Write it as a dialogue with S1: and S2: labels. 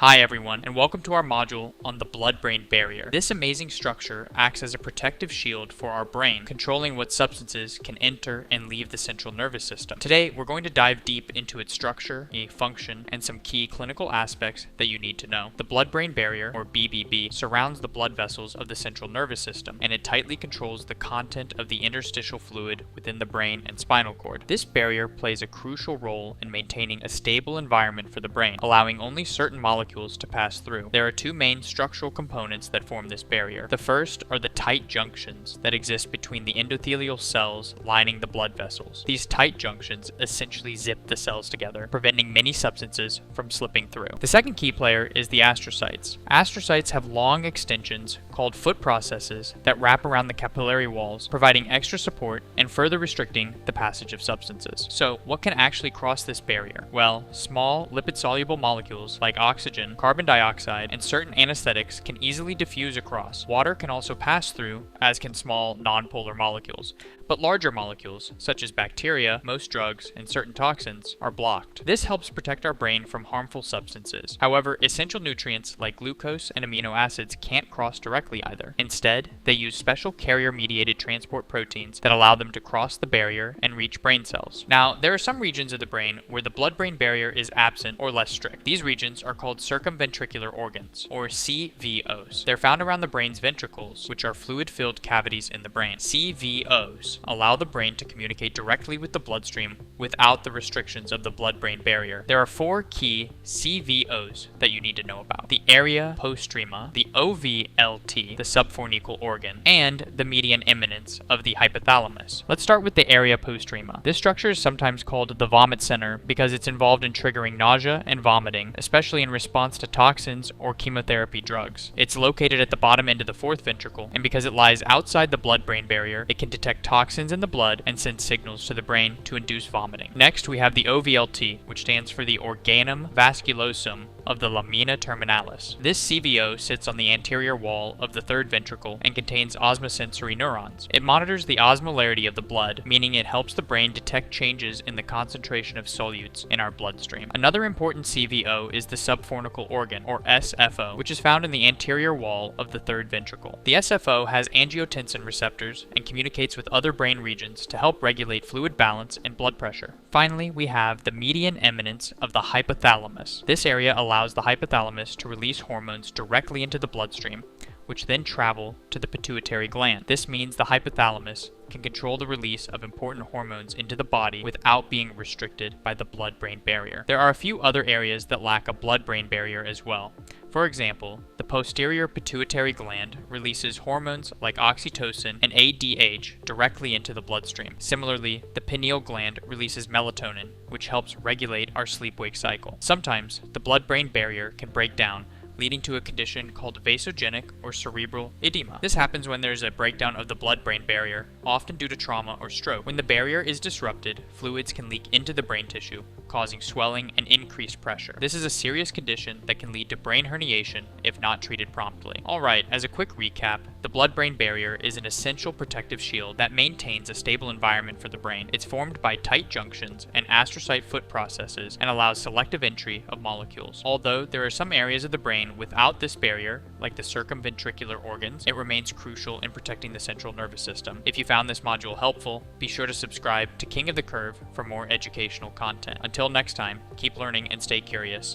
S1: Hi everyone, and welcome to our module on the blood-brain barrier. This amazing structure acts as a protective shield for our brain, controlling what substances can enter and leave the central nervous system. Today, we're going to dive deep into its structure, function, and some key clinical aspects that you need to know. The blood-brain barrier, or BBB, surrounds the blood vessels of the central nervous system, and it tightly controls the content of the interstitial fluid within the brain and spinal cord. This barrier plays a crucial role in maintaining a stable environment for the brain, allowing only certain molecules to pass through. There are two main structural components that form this barrier. The first are the tight junctions that exist between the endothelial cells lining the blood vessels. These tight junctions essentially zip the cells together, preventing many substances from slipping through. The second key player is the astrocytes. Astrocytes have long extensions called foot processes that wrap around the capillary walls, providing extra support and further restricting the passage of substances. So, what can actually cross this barrier? Well, small lipid-soluble molecules like oxygen, carbon dioxide, and certain anesthetics can easily diffuse across. Water can also pass through, as can small nonpolar molecules. But larger molecules, such as bacteria, most drugs, and certain toxins, are blocked. This helps protect our brain from harmful substances. However, essential nutrients like glucose and amino acids can't cross directly either. Instead, they use special carrier-mediated transport proteins that allow them to cross the barrier and reach brain cells. Now, there are some regions of the brain where the blood-brain barrier is absent or less strict. These regions are called circumventricular organs, or CVOs. They're found around the brain's ventricles, which are fluid-filled cavities in the brain. CVOs allow the brain to communicate directly with the bloodstream without the restrictions of the blood-brain barrier. There are four key CVOs that you need to know about: the area postrema, the OVLT, the subfornical organ, and the median eminence of the hypothalamus. Let's start with the area postrema. This structure is sometimes called the vomit center because it's involved in triggering nausea and vomiting, especially in response to toxins or chemotherapy drugs. It's located at the bottom end of the fourth ventricle, and because it lies outside the blood-brain barrier, it can detect toxins in the blood and send signals to the brain to induce vomiting. Next, we have the OVLT, which stands for the organum vasculosum of the lamina terminalis. This CVO sits on the anterior wall of the third ventricle and contains osmosensory neurons. It monitors the osmolarity of the blood, meaning it helps the brain detect changes in the concentration of solutes in our bloodstream. Another important CVO is the subfornical organ, or SFO, which is found in the anterior wall of the third ventricle. The SFO has angiotensin receptors and communicates with other brain regions to help regulate fluid balance and blood pressure. Finally, we have the median eminence of the hypothalamus. This area allows the hypothalamus to release hormones directly into the bloodstream, which then travel to the pituitary gland. This means the hypothalamus can control the release of important hormones into the body without being restricted by the blood-brain barrier. There are a few other areas that lack a blood-brain barrier as well. For example, the posterior pituitary gland releases hormones like oxytocin and ADH directly into the bloodstream. Similarly, the pineal gland releases melatonin, which helps regulate our sleep-wake cycle. Sometimes, the blood-brain barrier can break down, leading to a condition called vasogenic or cerebral edema. This happens when there's a breakdown of the blood-brain barrier, often due to trauma or stroke. When the barrier is disrupted, fluids can leak into the brain tissue, causing swelling and increased pressure. This is a serious condition that can lead to brain herniation if not treated promptly. Alright, as a quick recap, the blood-brain barrier is an essential protective shield that maintains a stable environment for the brain. It's formed by tight junctions and astrocyte foot processes and allows selective entry of molecules. Although there are some areas of the brain without this barrier, like the circumventricular organs, it remains crucial in protecting the central nervous system. If you found this module helpful, be sure to subscribe to King of the Curve for more educational content. Until next time, keep learning and stay curious.